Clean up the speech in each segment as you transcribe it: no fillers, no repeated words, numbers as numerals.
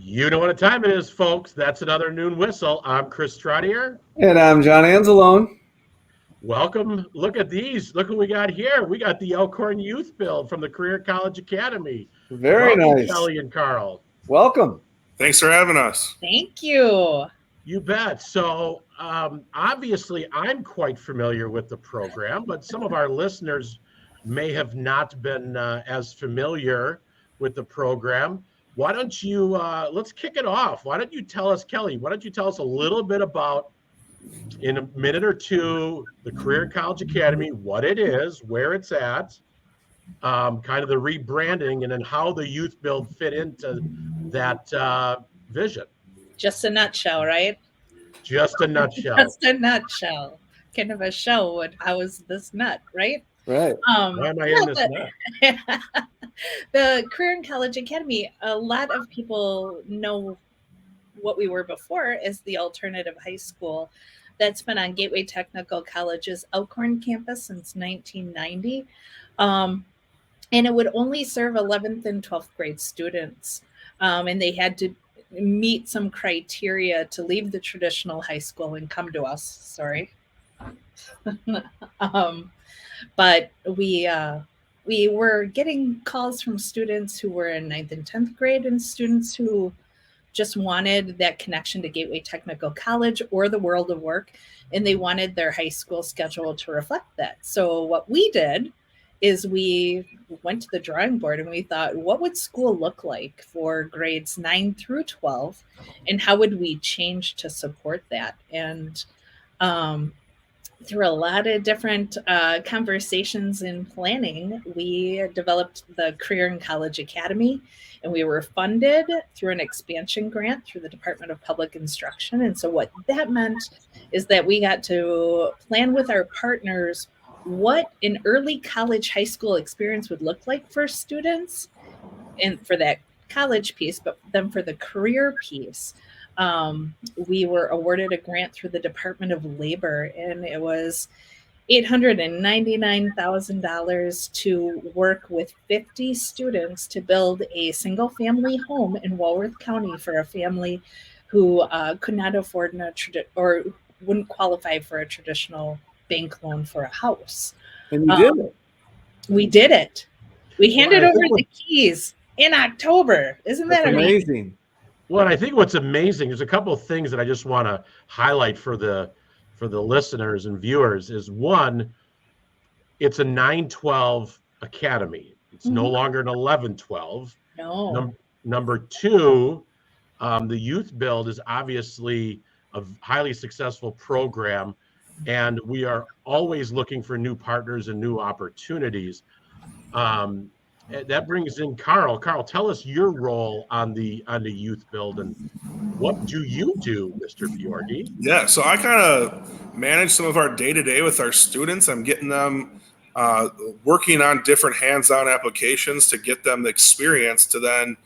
You know what time it is, folks. That's another noon whistle. I'm Chris Trottier. And I'm John Anzalone. Welcome. Look at these. Look what we got here. We got the Elkhorn YouthBuild from the Career College Academy. Very Welcome, nice. Kelly and Carl. Welcome. Thanks for having us. Thank you. You bet. So obviously, I'm quite familiar with the program, but some of our listeners may have not been as familiar with the program. Why don't you, let's kick it off. Why don't you tell us, Kelly, why don't you tell us a little bit about, in a minute or two, the Career College Academy, what it is, where it's at, kind of the rebranding, and then how the YouthBuild fit into that vision. Just a nutshell, right? Just a nutshell. Just a nutshell. Kind of a shell would house this nut, right? Right. Why am I in this nut? The Career and College Academy, a lot of people know what we were before as the alternative high school that's been on Gateway Technical College's Elkhorn campus since 1990. And it would only serve 11th and 12th grade students. And they had to meet some criteria to leave the traditional high school and come to us. Sorry. But we were getting calls from students who were in 9th and 10th grade and students who just wanted that connection to Gateway Technical College or the world of work, and they wanted their high school schedule to reflect that. So what we did is we went to the drawing board and we thought, what would school look like for grades 9 through 12, and how would we change to support that? And through a lot of different conversations and planning, we developed the Career and College Academy, and we were funded through an expansion grant through the Department of Public Instruction. And so what that meant is that we got to plan with our partners what an early college high school experience would look like for students and for that college piece, but then for the career piece. We were awarded a grant through the Department of Labor, and it was $899,000 to work with 50 students to build a single family home in Walworth County for a family who could not afford or wouldn't qualify for a traditional bank loan for a house. And you did it. We did it. We handed over the keys in October. Isn't that amazing? Well, I think what's amazing, there's a couple of things that I just want to highlight for the listeners and viewers. Is one, it's a 9-12 academy. It's no longer an 11-12. No. Number two, the YouthBuild is obviously a highly successful program, and we are always looking for new partners and new opportunities. That brings in Carl. Carl, tell us your role on the YouthBuild, and what do you do, Mr. Bjorge? Yeah, so I kind of manage some of our day-to-day with our students. I'm getting them working on different hands-on applications to get them the experience to then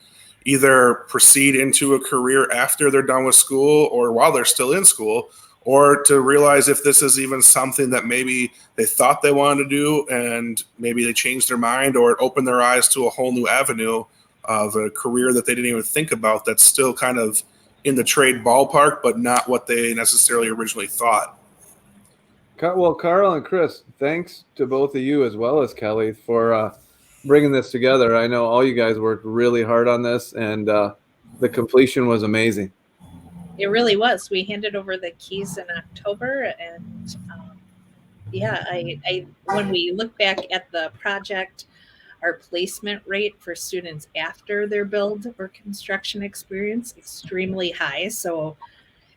either proceed into a career after they're done with school or while they're still in school, or to realize if this is even something that maybe they thought they wanted to do and maybe they changed their mind, or it opened their eyes to a whole new avenue of a career that they didn't even think about that's still kind of in the trade ballpark, but not what they necessarily originally thought. Well, Carl and Chris, thanks to both of you as well as Kelly for bringing this together. I know all you guys worked really hard on this, and the completion was amazing. It really was. We handed over the keys in October, and I when we look back at the project, our placement rate for students after their build or construction experience extremely high. So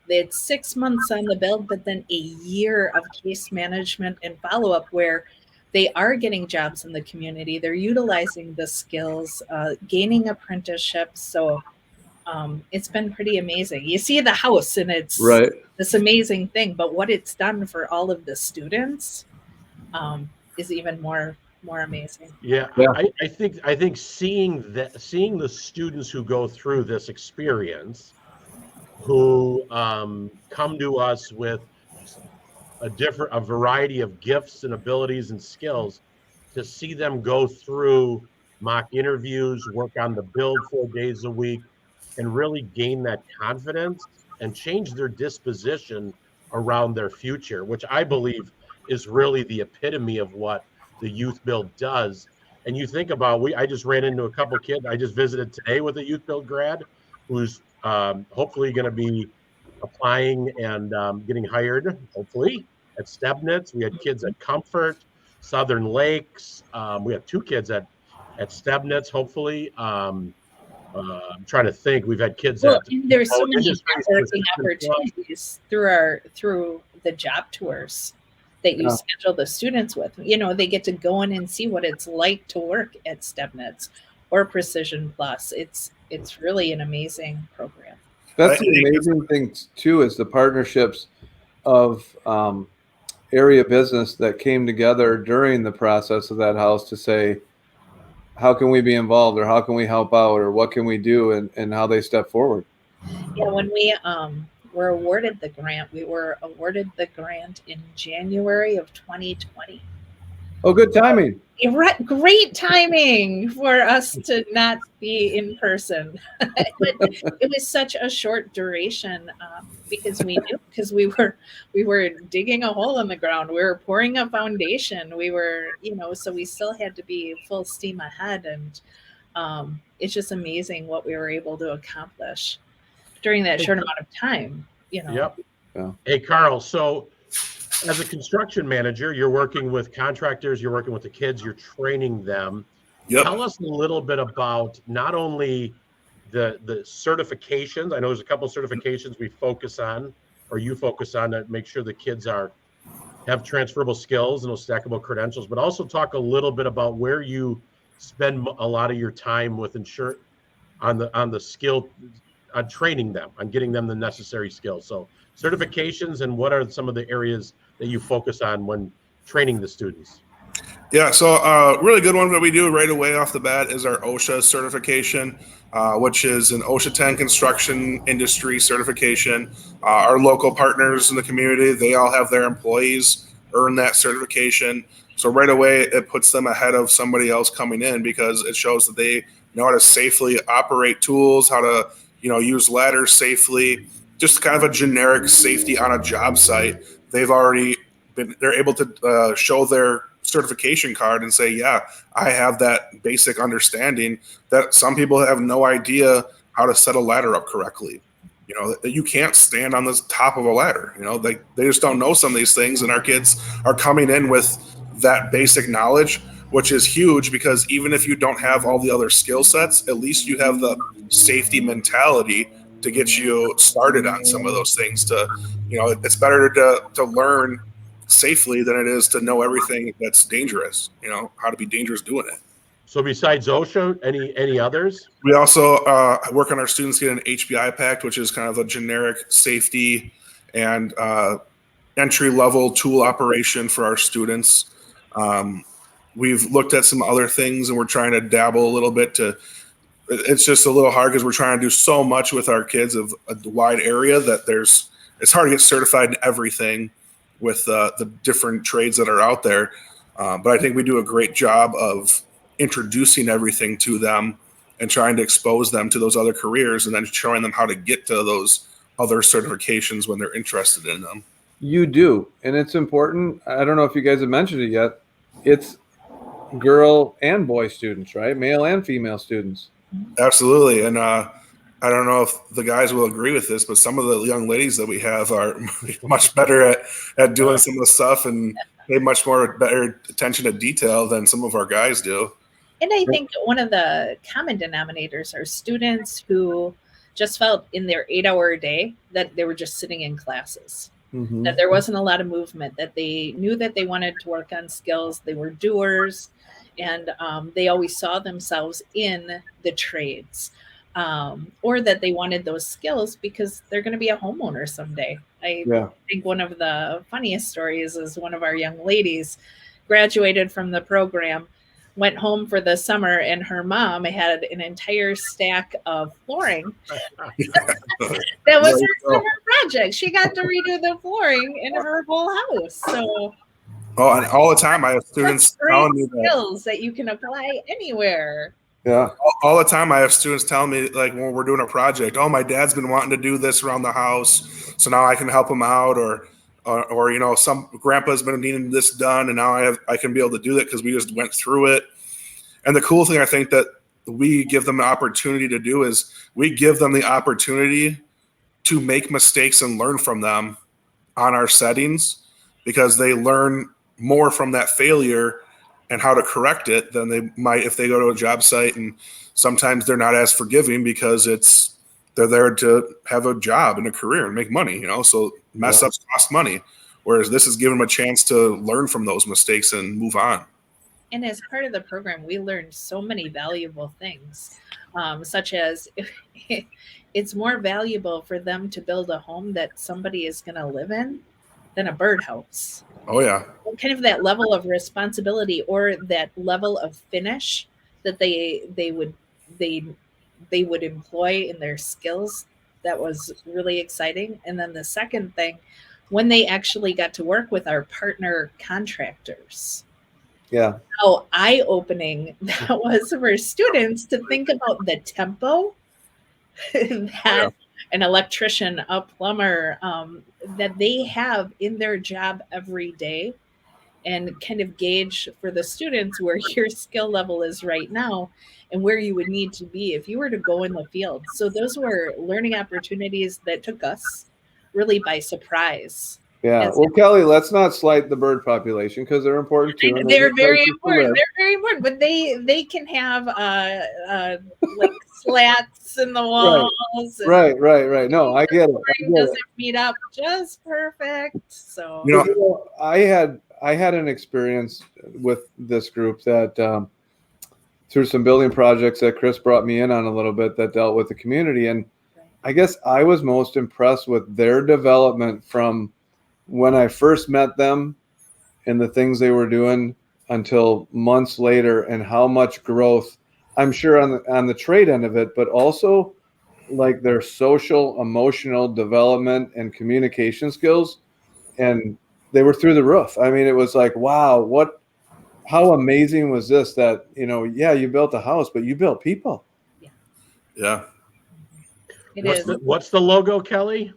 it's 6 months on the build, but then a year of case management and follow-up where they are getting jobs in the community. They're utilizing the skills, gaining apprenticeships. So it's been pretty amazing. You see the house and it's right. This amazing thing, but what it's done for all of the students is even more amazing. Yeah. I think seeing the students who go through this experience, who come to us with a variety of gifts and abilities and skills, to see them go through mock interviews, work on the build 4 days a week, and really gain that confidence and change their disposition around their future, which I believe is really the epitome of what the Youth Build does. And you think about, I just ran into a couple kids. I just visited today with a Youth Build grad who's hopefully going to be applying and getting hired, hopefully, at Stebnitz. We had kids at Comfort, Southern Lakes. We have 2 kids at Stebnitz, hopefully. I'm trying to think. We've had kids Well, at and there's so many industry networking specific opportunities through the job tours that you Yeah. schedule the students with. You know, they get to go in and see what it's like to work at Stebnitz or Precision Plus. It's really an amazing program. That's the amazing thing too, is the partnerships of area business that came together during the process of that house to say, how can we be involved, or how can we help out, or what can we do, and how they step forward. Yeah, when we were awarded the grant, we were awarded the grant in January of 2020. Oh, good timing. Great timing for us to not be in person. But it was such a short duration because we were digging a hole in the ground. We were pouring a foundation. We were, so we still had to be full steam ahead. And it's just amazing what we were able to accomplish during that short amount of time. Yep. Yeah. Hey, Carl. So, as a construction manager, you're working with contractors, you're working with the kids, you're training them. Yep. Tell us a little bit about not only the certifications. I know there's a couple of certifications we focus on, or you focus on, to make sure the kids have transferable skills and those stackable credentials, but also talk a little bit about where you spend a lot of your time with on the skill, on training them, on getting them the necessary skills. So certifications, and what are some of the areas that you focus on when training the students? Yeah, so a really good one that we do right away off the bat is our OSHA certification, which is an OSHA 10 construction industry certification. Our local partners in the community, they all have their employees earn that certification. So right away, it puts them ahead of somebody else coming in, because it shows that they know how to safely operate tools, how to use ladders safely, just kind of a generic safety on a job site. They're able to show their certification card and say, yeah, I have that basic understanding that some people have no idea how to set a ladder up correctly. That you can't stand on the top of a ladder. They just don't know some of these things, and our kids are coming in with that basic knowledge, which is huge, because even if you don't have all the other skill sets, at least you have the safety mentality to get you started on some of those things. It's better to learn safely than it is to know everything that's dangerous, how to be dangerous doing it. So besides OSHA, any others? We also work on our students get an HBI Pact, which is kind of a generic safety and entry level tool operation for our students. We've looked at some other things, and we're trying to dabble a little bit. It's just a little hard because we're trying to do so much with our kids of a wide area that it's hard to get certified in everything with the different trades that are out there. But I think we do a great job of introducing everything to them and trying to expose them to those other careers, and then showing them how to get to those other certifications when they're interested in them. You do, and it's important. I don't know if you guys have mentioned it yet. It's girl and boy students, right? Male and female students. Absolutely. And I don't know if the guys will agree with this, but some of the young ladies that we have are much better at doing some of the stuff and pay much more better attention to detail than some of our guys do. And I think one of the common denominators are students who just felt in their 8-hour day that they were just sitting in classes, that there wasn't a lot of movement, that they knew that they wanted to work on skills. They were doers, and they always saw themselves in the trades, or that they wanted those skills because they're going to be a homeowner someday. I think one of the funniest stories is one of our young ladies graduated from the program, went home for the summer, and her mom had an entire stack of flooring. That was her summer project. She got to redo the flooring in her whole house. So, and all the time I have students telling me that skills that you can apply anywhere. Yeah. All the time I have students telling me, like, when we're doing a project, oh, my dad's been wanting to do this around the house, so now I can help him out, or you know, some grandpa's been needing this done, and now I can be able to do that because we just went through it. And the cool thing I think that we give them the opportunity to do is we give them the opportunity to make mistakes and learn from them on our settings, because they learn more from that failure and how to correct it than they might if they go to a job site. And sometimes they're not as forgiving because they're there to have a job and a career and make money, you know, so mess ups cost money. Whereas this is giving them a chance to learn from those mistakes and move on. And as part of the program, we learned so many valuable things, such as it's more valuable for them to build a home that somebody is going to live in than a birdhouse. Oh yeah. Kind of that level of responsibility or that level of finish that they would employ in their skills. That was really exciting. And then the second thing, when they actually got to work with our partner contractors. Yeah. How eye-opening that was for students to think about the tempo that an electrician, a plumber, that they have in their job every day, and kind of gauge for the students where your skill level is right now and where you would need to be if you were to go in the field. So those were learning opportunities that took us really by surprise. Yeah. Well, Kelly, let's not slight the bird population because they're important too. They're very important. They're very important, but they can have like slats in the walls. Right. No, I get it. Doesn't meet up just perfect. So you know, I had an experience with this group that through some building projects that Chris brought me in on a little bit that dealt with the community, and I guess I was most impressed with their development from when I first met them and the things they were doing until months later, and how much growth, I'm sure on the trade end of it, but also like their social, emotional development and communication skills. And they were through the roof. I mean, it was like, wow, how amazing was this that, you know, yeah, you built a house, but you built people. Yeah. What's the logo, Kelly?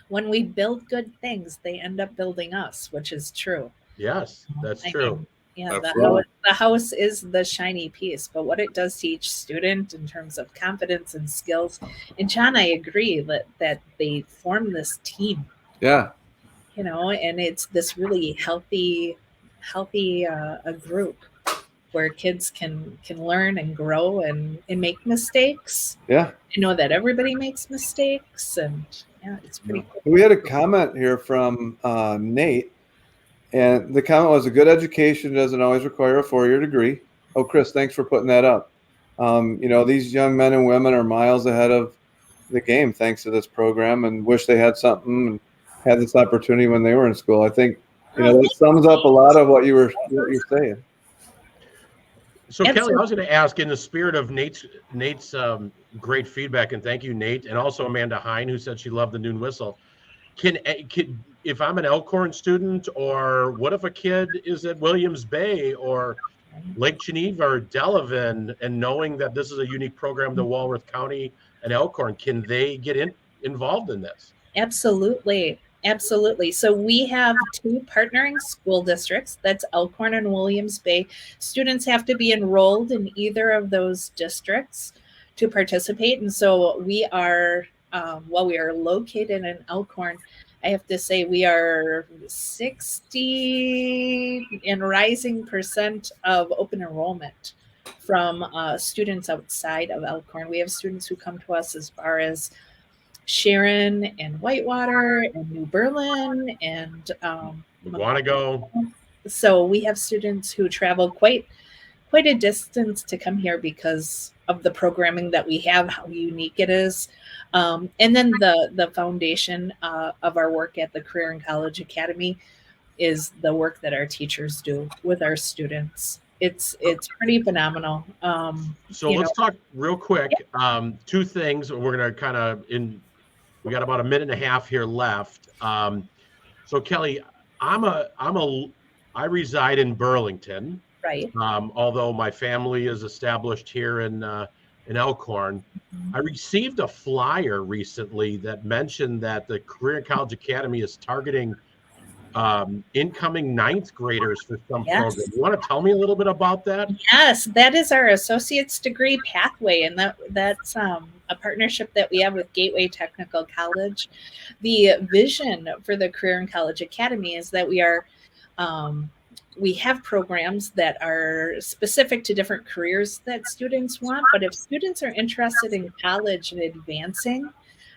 When we build good things, they end up building us, which is true. Yes, that's true. Yeah, the house is the shiny piece, but what it does to each student in terms of confidence and skills. And John, I agree that they form this team. Yeah. You know, and it's this really healthy a group where kids can learn and grow and make mistakes. Yeah. You know that everybody makes mistakes, and yeah, it's pretty cool. We had a comment here from Nate, and the comment was, a good education doesn't always require a 4-year degree. Oh, Chris, thanks for putting that up. You know, these young men and women are miles ahead of the game thanks to this program, and wish they had something and had this opportunity when they were in school. I think, you know, that sums up a lot of what you're saying. So Kelly, I was going to ask, in the spirit of Nate's great feedback, and thank you, Nate, and also Amanda Hine, who said she loved the noon whistle. Can if I'm an Elkhorn student, or what if a kid is at Williams Bay or Lake Geneva or Delavan, and knowing that this is a unique program to Walworth County and Elkhorn, can they get involved in this? Absolutely. So we have 2 partnering school districts. That's Elkhorn and Williams Bay. Students have to be enrolled in either of those districts to participate. And so we are, while we are located in Elkhorn, I have to say we are 60 and rising % of open enrollment from students outside of Elkhorn. We have students who come to us as far as Sharon and Whitewater and New Berlin and Wannago. So we have students who travel quite a distance to come here because of the programming that we have, how unique it is. And then the foundation of our work at the Career and College Academy is the work that our teachers do with our students. It's pretty phenomenal. So let's talk real quick. 2 things. We're going to kind of we got about a minute and a half here left. So Kelly, I reside in Burlington. Right. Although my family is established here in Elkhorn. I received a flyer recently that mentioned that the Career and College Academy is targeting incoming ninth graders for some program. You want to tell me a little bit about that? Yes, that is our associate's degree pathway, and that's a partnership that we have with Gateway Technical College. The vision for the Career and College Academy is that we have programs that are specific to different careers that students want, but if students are interested in college and advancing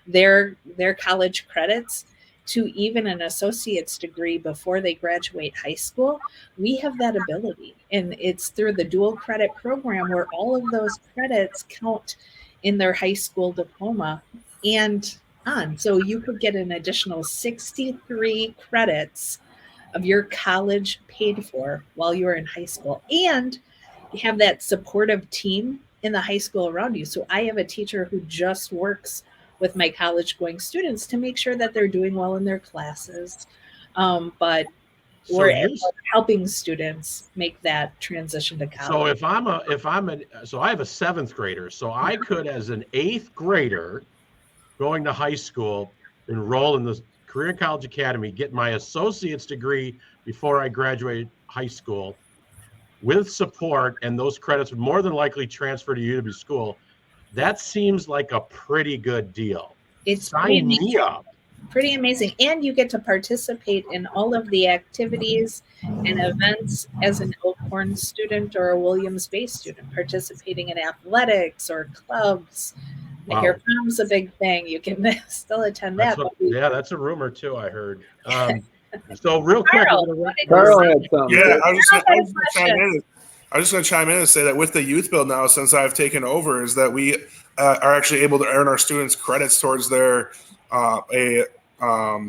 their college credits to even an associate's degree before they graduate high school, we have that ability. And it's through the dual credit program where all of those credits count in their high school diploma and on. So you could get an additional 63 credits of your college paid for while you're in high school, and you have that supportive team in the high school around you. So I have a teacher who just works with my college going students to make sure that they're doing well in their classes. But we're helping students make that transition to college. So I have a seventh grader. So I could, as an eighth grader going to high school, enroll in the Career and College Academy, get my associate's degree before I graduate high school with support, and those credits would more than likely transfer to UW school. That seems like a pretty good deal. It's Sign me up. Pretty amazing. And you get to participate in all of the activities and events as an Elkhorn student or a Williams-based student, participating in athletics or clubs. Wow. Your prom's a big thing. You can still attend that. That's a rumor too, I heard. So real quick. Carl had something. Yeah, I was just going to chime in and say that with the Youth Build now, since I've taken over, is that we are actually able to earn our students credits towards their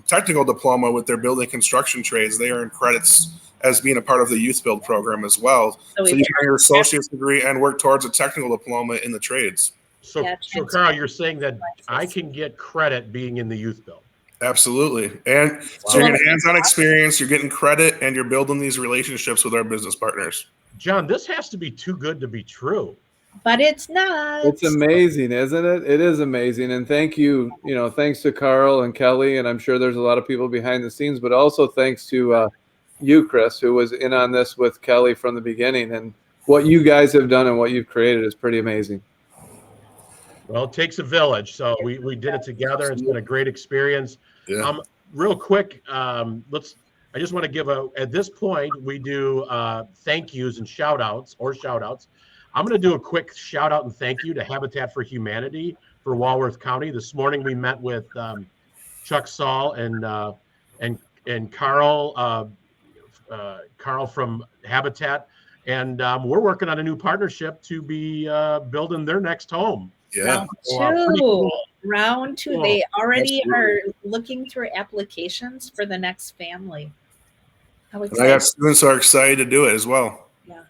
technical diploma with their building construction trades. They earn credits as being a part of the Youth Build program as well. So you can earn your associate's degree and work towards a technical diploma in the trades. So Carl, you're saying that I can get credit being in the Youth Build? Absolutely. And so you're getting hands-on experience, you're getting credit, and you're building these relationships with our business partners. John, this has to be too good to be true. But it's not. It's amazing, isn't it? It is amazing. And thank you, thanks to Carl and Kelly, and I'm sure there's a lot of people behind the scenes, but also thanks to you, Chris, who was in on this with Kelly from the beginning. And what you guys have done and what you've created is pretty amazing. Well, it takes a village, so we did it together. It's been a great experience. Yeah. Real quick, I just want to give at this point, we do thank yous and shout outs. I'm going to do a quick shout out and thank you to Habitat for Humanity for Walworth County. This morning we met with Chuck Saul and Carl from Habitat, and we're working on a new partnership to be building their next home. Yeah. Round two. Cool. They already are looking through applications for the next family. How exciting. I have students who are excited to do it as well. Yeah.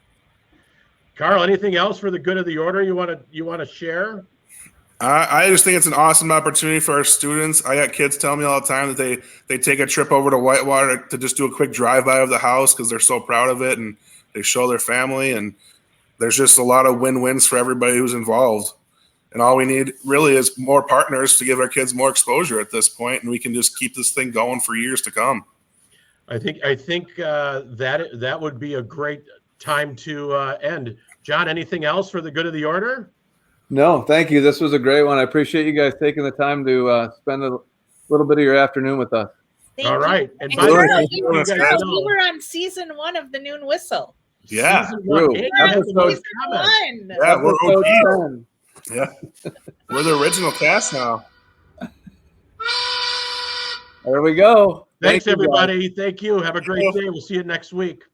Carl, anything else for the good of the order you want to share? I just think it's an awesome opportunity for our students. I got kids telling me all the time that they take a trip over to Whitewater to just do a quick drive-by of the house because they're so proud of it, and they show their family, and there's just a lot of win-wins for everybody who's involved. And all we need really is more partners to give our kids more exposure at this point, and we can just keep this thing going for years to come. I think that would be a great time to end. John, anything else for the good of the order? No, thank you. This was a great one. I appreciate you guys taking the time to spend a little bit of your afternoon with us. All right. And Carl, you were on season 1 of the Noon Whistle. Yeah. Season 1. Episode 1. Yeah, we're OG. Yeah, we're the original cast now. There we go. Thanks, everybody. Thank you. Have a great day. We'll see you next week.